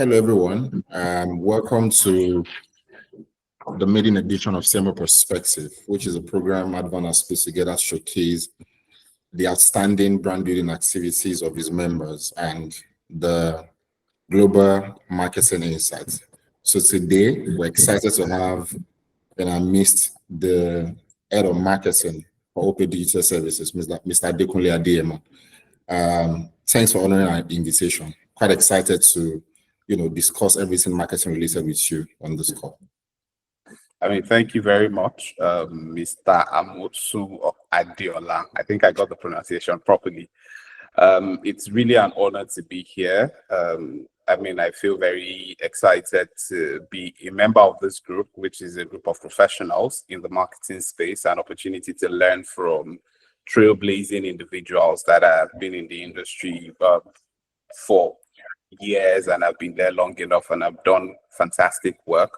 Hello, everyone. Welcome to the maiden edition of Semi Perspective, which is a program Advan has put together to showcase the outstanding brand building activities of its members and the global marketing insights. So today, we're excited to have in our midst the head of marketing for OP Digital Services, Mr. Adekunle Adeyemo. Thanks for honoring our invitation. Quite excited to discuss everything marketing related with you on this call. Thank you very much, Mr. Amosu Adeola. I think I got the pronunciation properly. It's really an honor to be here. I feel very excited to be a member of this group, which is a group of professionals in the marketing space, an opportunity to learn from trailblazing individuals that have been in the industry for years and I've been there long enough and I've done fantastic work.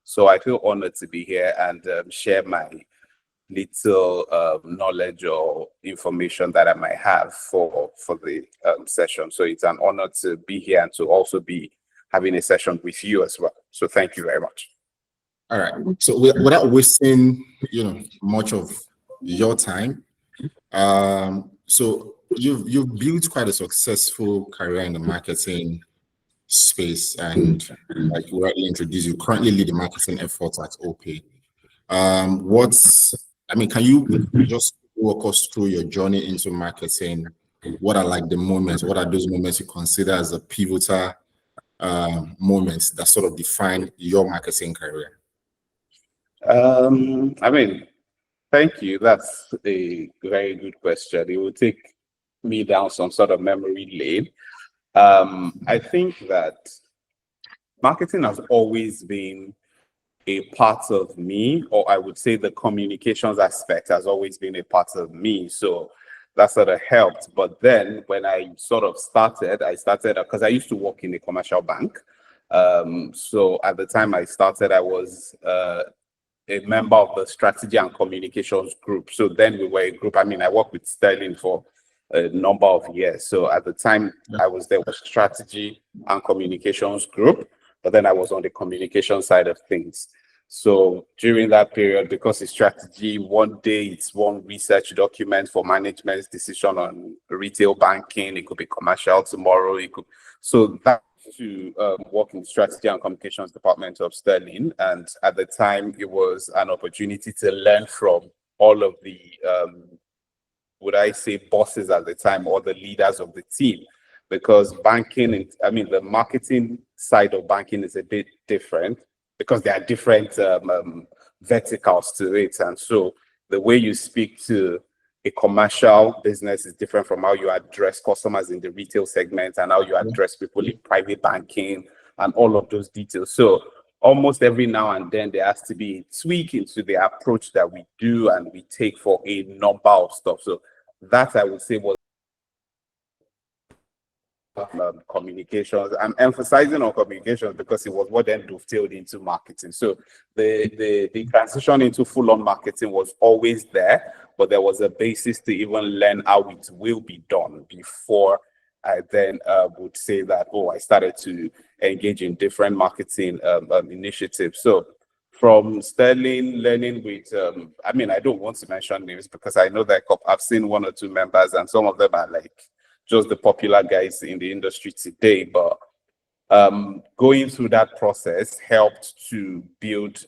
So I feel honored to be here and share my little knowledge or information that I might have for the session. So it's an honor to be here and to also be having a session with you as well. So thank you very much. All right. So without wasting much of your time, so you've built quite a successful career in the marketing space, and like you rightly introduced, you currently lead the marketing efforts at OP. Can you just walk us through your journey into marketing? What are like the moments? What are those moments you consider as a pivotal moments that sort of define your marketing career? Thank you. That's a very good question. It will take me down some sort of memory lane. I think that marketing has always been a part of me, or I would say the communications aspect has always been a part of me. So that sort of helped. But then when I sort of started because I used to work in a commercial bank. So at the time I started, I was a member of the strategy and communications group. So then we were a group. I worked with Sterling for a number of years. So at the time I was there was strategy and communications group, but then I was on the communication side of things. So during that period, because it's strategy, one day it's one research document for management's decision on retail banking. It could be commercial tomorrow. So that to work in the strategy and communications department of Sterling. And at the time, it was an opportunity to learn from all of the, would I say, bosses at the time or the leaders of the team, because banking, the marketing side of banking is a bit different because there are different verticals to it. And so the way you speak to a commercial business is different from how you address customers in the retail segment and how you address people in private banking and all of those details. So almost every now and then there has to be a tweak into the approach that we do and we take for a number of stuff. So that I would say was communications. I'm emphasizing on communications because it was what then dovetailed into marketing. So the transition into full-on marketing was always there, but there was a basis to even learn how it will be done before I then would say that, I started to engage in different marketing initiatives. So from Sterling, learning with, I don't want to mention names because I know that I've seen one or two members and some of them are like just the popular guys in the industry today, but going through that process helped to build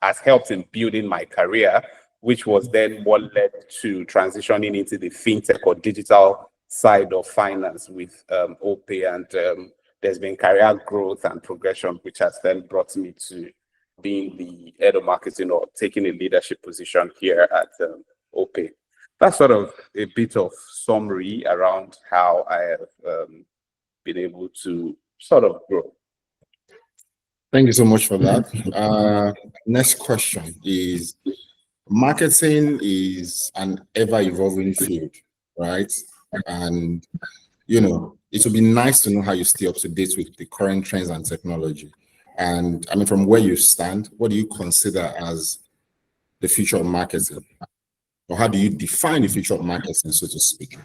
has helped in building my career, which was then what led to transitioning into the fintech or digital side of finance with OP, and there's been career growth and progression, which has then brought me to being the head of marketing or taking a leadership position here at OP. That's sort of a bit of summary around how I have been able to sort of grow. Thank you so much for that. Next question is, marketing is an ever-evolving field, right? And, it would be nice to know how you stay up to date with the current trends and technology. And from where you stand, what do you consider as the future of marketing? Or how do you define the future of marketing, so to speak?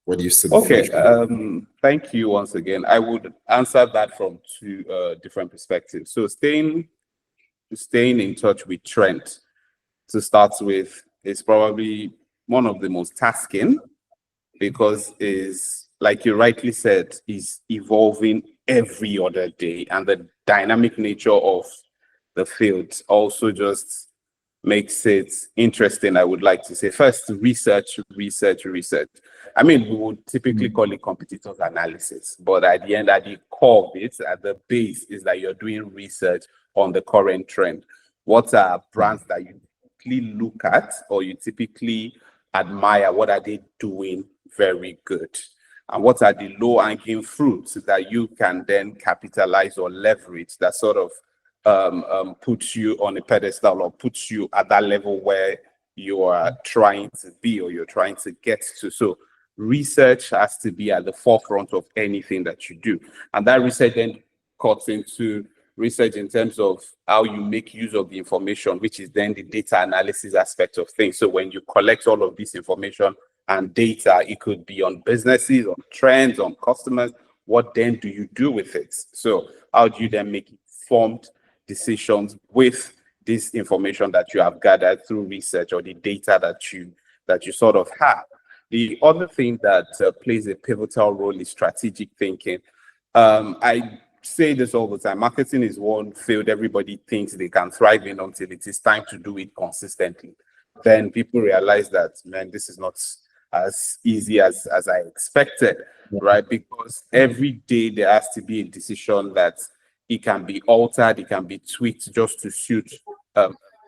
What do you see the Okay, future? thank you once again. I would answer that from two different perspectives. So staying in touch with trend to start with is probably one of the most tasking, because is, like you rightly said, is evolving every other day, and the dynamic nature of the field also just makes it interesting. I would like to say first, research. I mean, we would typically call it competitors analysis, but at the end, at the core of it, at the base, is that you're doing research on the current trend. What are brands that you typically look at or you typically admire? What are they doing very good? And what are the low-hanging fruits that you can then capitalize or leverage that sort of puts you on a pedestal or puts you at that level where you are trying to be or you're trying to get to. So research has to be at the forefront of anything that you do. And that research then cuts into research in terms of how you make use of the information, which is then the data analysis aspect of things. So when you collect all of this information and data, it could be on businesses, on trends, on customers. What then do you do with it? So how do you then make informed decisions with this information that you have gathered through research or the data that you sort of have? The other thing that plays a pivotal role is strategic thinking. I say this all the time. Marketing is one field everybody thinks they can thrive in until it is time to do it consistently. Then people realize that, man, this is not as easy as I expected, right? Because every day there has to be a decision that it can be altered, it can be tweaked just to suit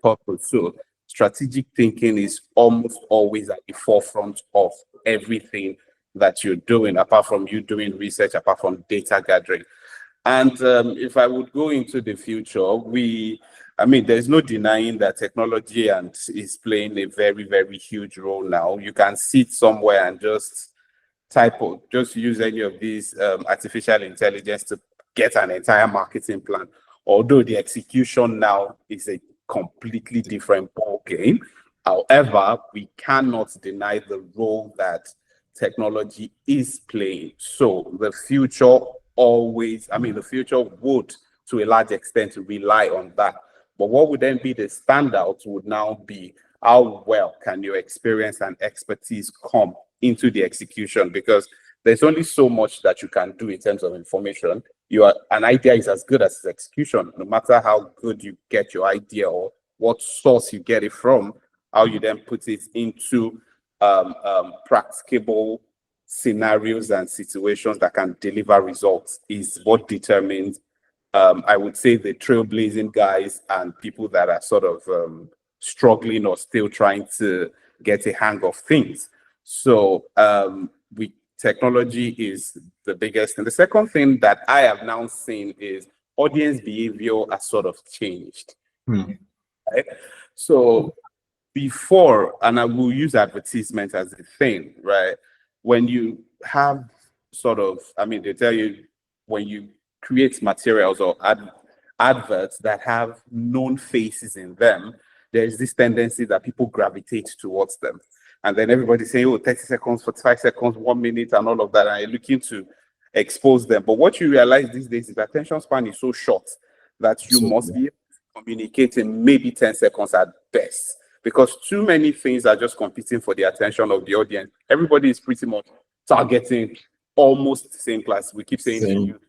purpose. So strategic thinking is almost always at the forefront of everything that you're doing, apart from you doing research, apart from data gathering. And if I would go into the future, I mean, there's no denying that technology and is playing a very, very huge role now. You can sit somewhere and just just use any of these artificial intelligence to get an entire marketing plan. Although the execution now is a completely different ball game. However, we cannot deny the role that technology is playing. So the future the future would, to a large extent, rely on that. But what would then be the standout would now be how well can your experience and expertise come into the execution, because there's only so much that you can do in terms of information. An idea is as good as its execution, no matter how good you get your idea or what source you get it from. How you then put it into practicable scenarios and situations that can deliver results is what determines, I would say, the trailblazing guys and people that are sort of struggling or still trying to get a hang of things. So technology is the biggest. And the second thing that I have now seen is audience behavior has sort of changed. Right? So before, and I will use advertisement as a thing, right? When you have they tell you when you create materials or adverts that have known faces in them, there's this tendency that people gravitate towards them. And then everybody's saying, oh, 30 seconds, 45 seconds, 1 minute, and all of that. And you're looking to expose them. But what you realize these days is that attention span is so short that you must be able to communicate in maybe 10 seconds at best. Because too many things are just competing for the attention of the audience. Everybody is pretty much targeting almost the same class. We keep saying to you,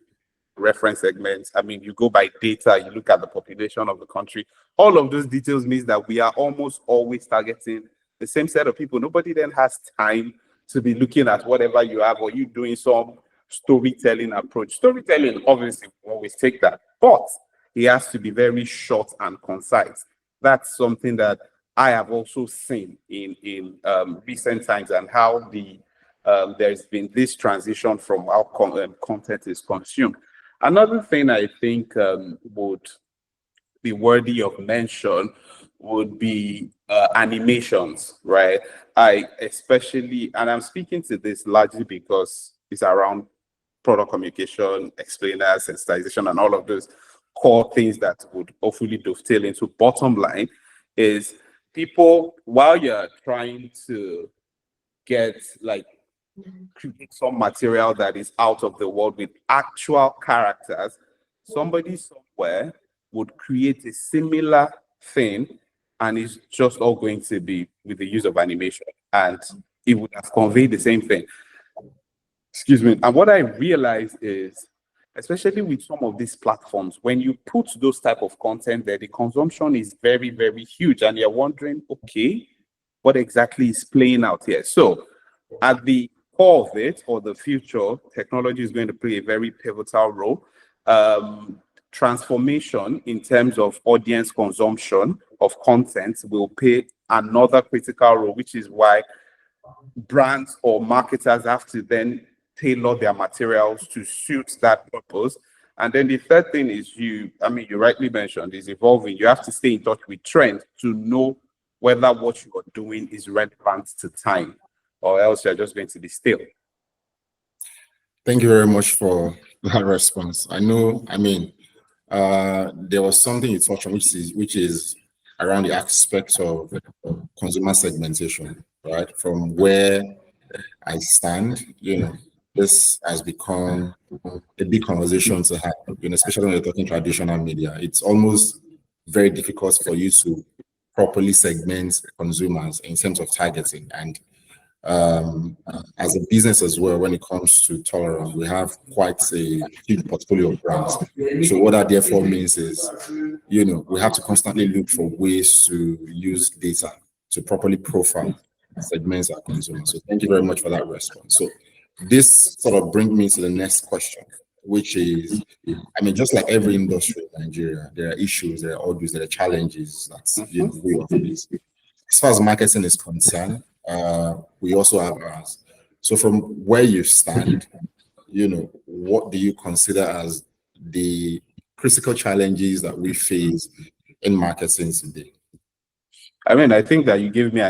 reference segments. I mean, you go by data, you look at the population of the country. All of those details means that we are almost always targeting the same set of people. Nobody then has time to be looking at whatever you have or you doing some storytelling approach. Storytelling, obviously, we always take that, but it has to be very short and concise. That's something that I have also seen in recent times, and how there's been this transition from how content is consumed. Another thing I think would be worthy of mention would be animations, right? And I'm speaking to this largely because it's around product communication, explainers, sensitization, and all of those core things that would hopefully dovetail into bottom line is people, while you're trying to get create some material that is out of the world with actual characters, somebody somewhere would create a similar thing, and it's just all going to be with the use of animation, and it would have conveyed the same thing. Excuse me. And what I realized is, especially with some of these platforms, when you put those type of content there, the consumption is very, very huge, and you're wondering, okay, what exactly is playing out here? So at the core of it, or the future, technology is going to play a very pivotal role. Transformation in terms of audience consumption of content will play another critical role, which is why brands or marketers have to then tailor their materials to suit that purpose. And then the third thing is, you rightly mentioned, is evolving. You have to stay in touch with trends to know whether what you are doing is relevant to time, or else you're just going to be stale. Thank you very much for that response. I know, there was something you touched on, which is around the aspect of consumer segmentation, right? From where I stand, this has become a big conversation to have, especially when you're talking traditional media. It's almost very difficult for you to properly segment consumers in terms of targeting. And as a business as well, when it comes to Tolerance, we have quite a huge portfolio of brands. So what that therefore means is, we have to constantly look for ways to use data to properly profile segments our consumers. So thank you very much for that response. So this sort of brings me to the next question, which is, just like every industry in Nigeria, there are issues, there are odds, there are challenges that we all face. As far as marketing is concerned, we also have ours. So from where you stand, what do you consider as the critical challenges that we face in marketing today? I think that you gave me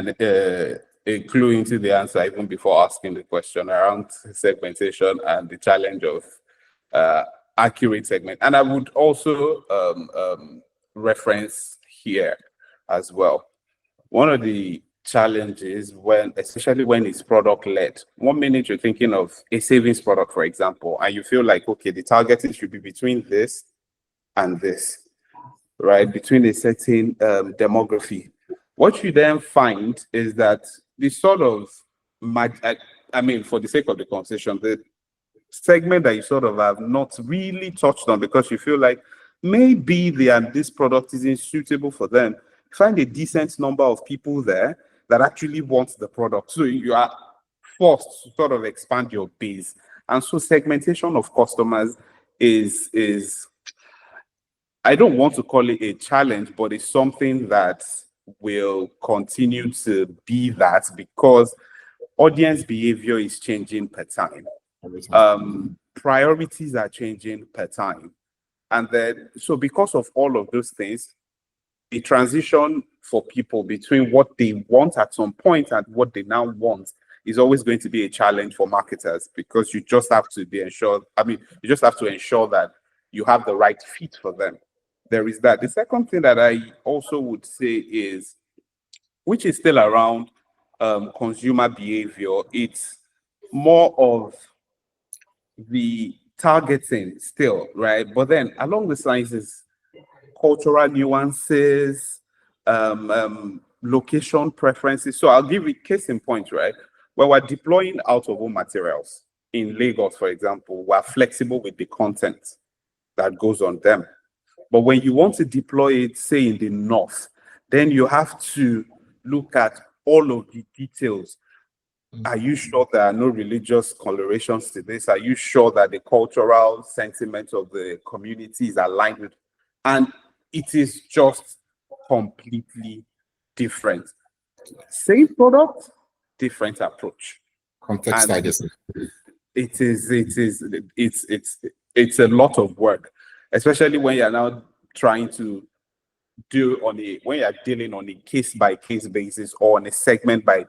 a clue into the answer even before asking the question around segmentation and the challenge of accurate segment. And I would also reference here as well. One of the challenges, especially when it's product led, 1 minute you're thinking of a savings product, for example, and you feel like, okay, the targeting should be between this and this, right? Between a certain demography. What you then find is that the sort of, for the sake of the conversation, the segment that you sort of have not really touched on because you feel like maybe this product isn't suitable for them, find a decent number of people there that actually want the product. So you are forced to sort of expand your base. And so segmentation of customers is I don't want to call it a challenge, but it's something that will continue to be that because audience behavior is changing per time. Priorities are changing per time. And then, so because of all of those things, the transition for people between what they want at some point and what they now want is always going to be a challenge for marketers because you just have to you just have to ensure that you have the right fit for them. There is that. The second thing that I also would say is, which is still around consumer behavior, it's more of the targeting still, right? But then along the lines is cultural nuances, location preferences. So I'll give you case in point, right? When we're deploying out-of-home materials in Lagos, for example, we're flexible with the content that goes on them. But when you want to deploy it, say in the north, then you have to look at all of the details. Are you sure there are no religious colorations to this? Are you sure that the cultural sentiment of the community is aligned with? And it is just completely different. Same product, different approach. Context targeting. It's a lot of work, especially when you're now trying to when you're dealing on a case-by-case basis or on a segment by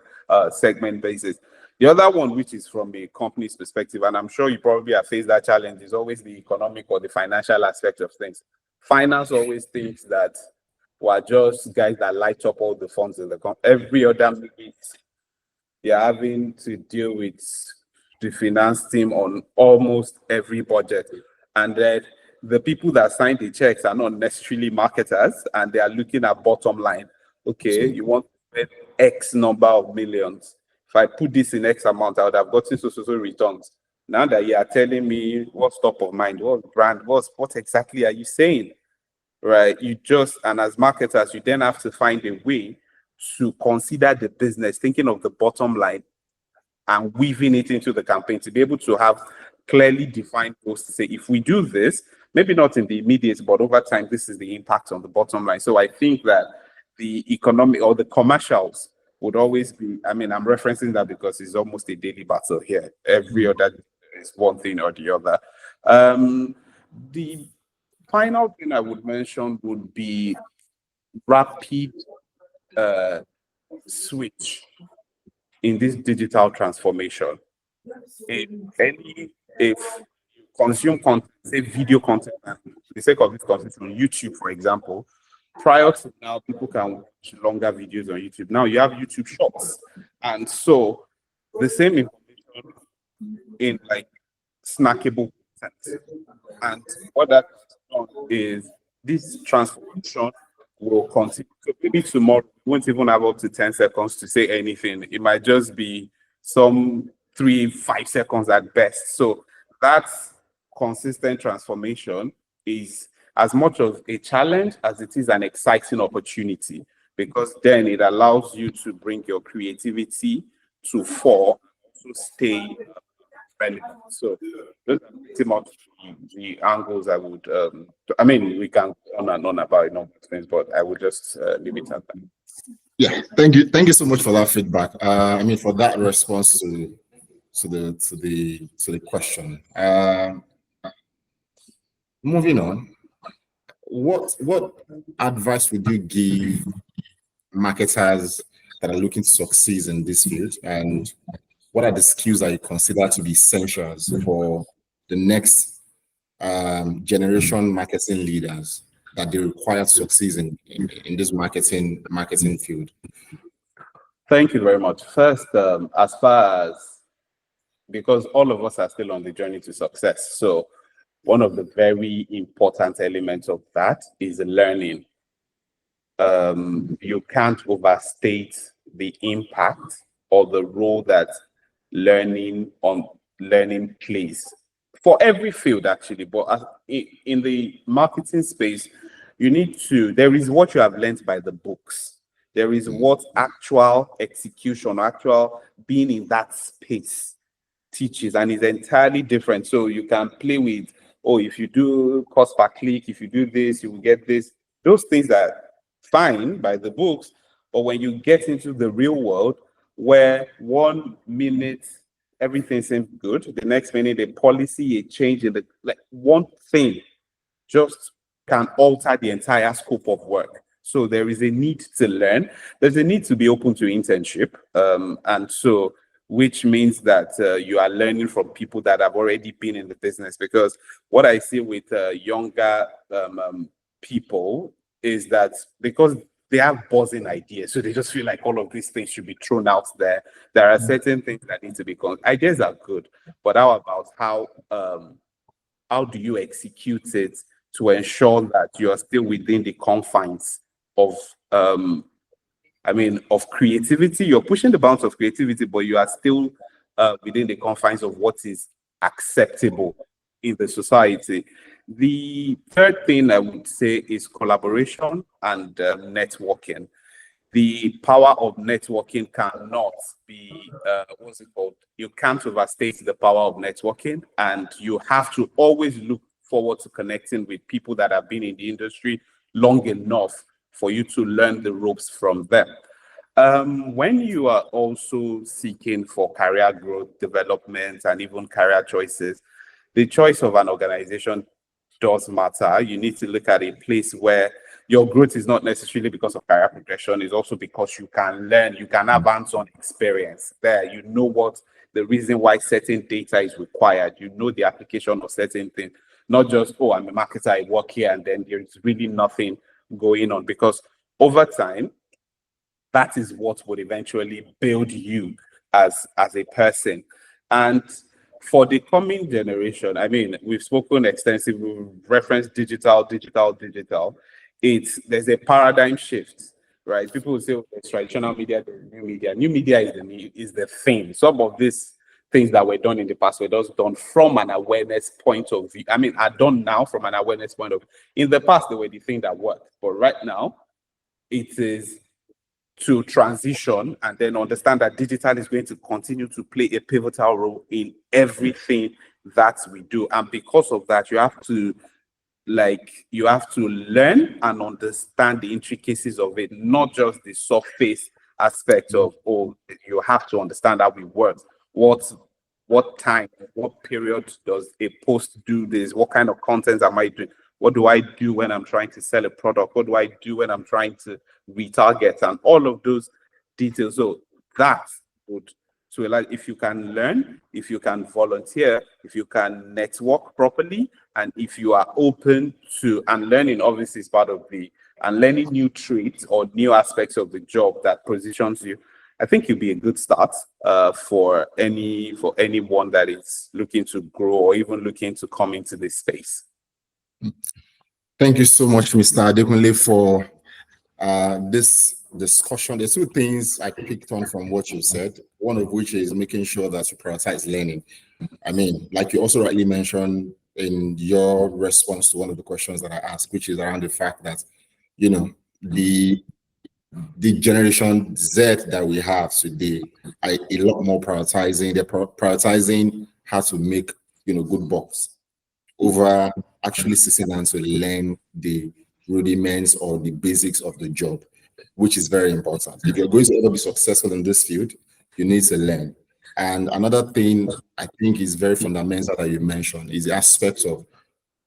segment basis. The other one, which is from a company's perspective, and I'm sure you probably have faced that challenge, is always the economic or the financial aspect of things. Finance always thinks that we're just guys that light up all the funds in the company. Every other minute, you're having to deal with the finance team on almost every budget. And then the people that sign the checks are not necessarily marketers, and they are looking at bottom line. Okay, you want to spend X number of millions. If I put this in X amount, I would have gotten so returns. Now that you are telling me what's top of mind, what brand, what exactly are you saying? Right? You just, and as marketers, you then have to find a way to consider the business, thinking of the bottom line and weaving it into the campaign to be able to have clearly defined goals to say, if we do this, maybe not in the immediate, but over time, this is the impact on the bottom line. So I think that the economic or the commercials would always be, I mean, I'm referencing that because it's almost a daily battle here. Every other is one thing or the other. The final thing I would mention would be rapid switch in this digital transformation. If consume content, say video content, and for the sake of this content on YouTube, for example, prior to now, people can watch longer videos on YouTube. Now you have YouTube Shorts, and so the same information in like snackable content. And what that is, this transformation will continue. So maybe tomorrow we won't even have up to 10 seconds to say anything. It might just be some 3-5 seconds at best. So that consistent transformation is as much of a challenge as it is an exciting opportunity, because then it allows you to bring your creativity to fore, to stay relevant. So those are pretty much the angles I would, I mean, we can go on and on about a number of things, but I would just leave it at that. Yeah, thank you. Thank you so much for that feedback. I mean, for that response to the question. Moving on, what advice would you give marketers that are looking to succeed in this field, and what are the skills that you consider to be essentials for the next generation marketing leaders that they require to succeed in this marketing field? Thank you very much. First, as far as, because all of us are still on the journey to success, so one of the very important elements of that is learning. You can't overstate the impact or the role that learning plays for every field, actually. But in the marketing space, you need to, there is what you have learned by the books. There is what actual execution, actual being in that space teaches, and is entirely different. So you can play with, oh, if you do cost per click, if you do this, you will get this. Those things are fine by the books, but when you get into the real world, where 1 minute everything seems good, the next minute a policy, a change in the, like, one thing just can alter the entire scope of work. So there is a need to learn. There's a need to be open to internship, and so, which means that you are learning from people that have already been in the business. Because what I see with younger people is that because they have buzzing ideas, so they just feel like all of these things should be thrown out there. There are certain things that need to be ideas are good, but how about how do you execute it to ensure that you are still within the confines of of creativity? You're pushing the bounds of creativity, but you are still within the confines of what is acceptable in the society. The third thing I would say is collaboration and networking. The power of networking cannot be, what's it called? You can't overstate the power of networking, and you have to always look forward to connecting with people that have been in the industry long enough for you to learn the ropes from them. When you are also seeking for career growth, development, and even career choices, the choice of an organization does matter. You need to look at a place where your growth is not necessarily because of career progression, it's also because you can learn, you can have hands-on experience there. You know what the reason why certain data is required. You know the application of certain things, not just, oh, I'm a marketer, I work here, and then there is really nothing going on. Because over time, that is what would eventually build you as a person. And for the coming generation, I mean, we've spoken extensively, we've referenced digital. There's a paradigm shift, right? People will say, okay, it's traditional media, there's new media. New media is the thing. Some of these things that were done in the past were just done from an awareness point of view. I mean, are done now from an awareness point of view. In the past, they were the thing that worked. But right now, it is to transition and then understand that digital is going to continue to play a pivotal role in everything that we do. And because of that, you have to learn and understand the intricacies of it, not just the surface aspect of, oh, you have to understand how it works. What time, what period does a post do this? What kind of content am I doing? What do I do when I'm trying to sell a product? What do I do when I'm trying to retarget? And all of those details. So that would, so like, if you can learn, if you can volunteer, if you can network properly, and if you are open to, and learning obviously is part of and learning new traits or new aspects of the job that positions you, I think it'll be a good start for anyone that is looking to grow or even looking to come into this space. Thank you so much, Mr. Adekunle, for this discussion. There's two things I picked on from what you said, one of which is making sure that you prioritize learning. I mean, like you also rightly mentioned in your response to one of the questions that I asked, which is around the fact that, you know, the generation Z that we have today are a lot more prioritizing. They're prioritizing how to make, good bucks over actually sitting down to learn the rudiments or the basics of the job, which is very important. If you're going to ever be successful in this field, you need to learn. And another thing I think is very fundamental that you mentioned is the aspect of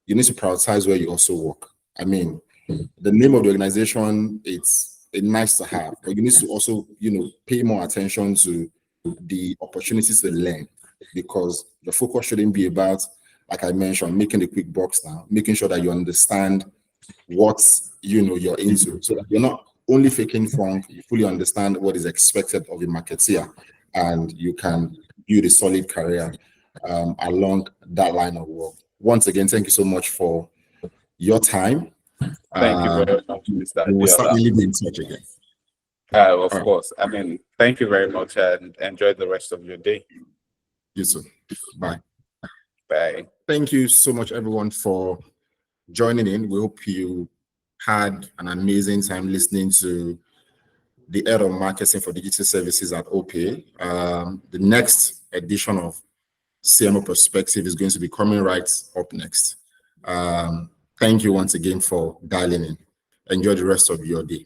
you need to prioritize where you also work. I mean, the name of the organization, it's nice to have, but you need to also, pay more attention to the opportunities to learn, because the focus shouldn't be about, like I mentioned, making the quick bucks now, making sure that you understand what you're into, so that you're not only faking funk, you fully understand what is expected of a marketeer, and you can build a solid career along that line of work. Once again, thank you so much for your time. Thank you very much, Mr. We will certainly be in touch again. Of course. I mean, thank you very much and enjoy the rest of your day. You too. Bye. Bye. Thank you so much, everyone, for joining in. We hope you had an amazing time listening to the Head of Marketing for Digital Services at OPay. The next edition of CMO Perspective is going to be coming right up next. Thank you once again for dialing in. Enjoy the rest of your day.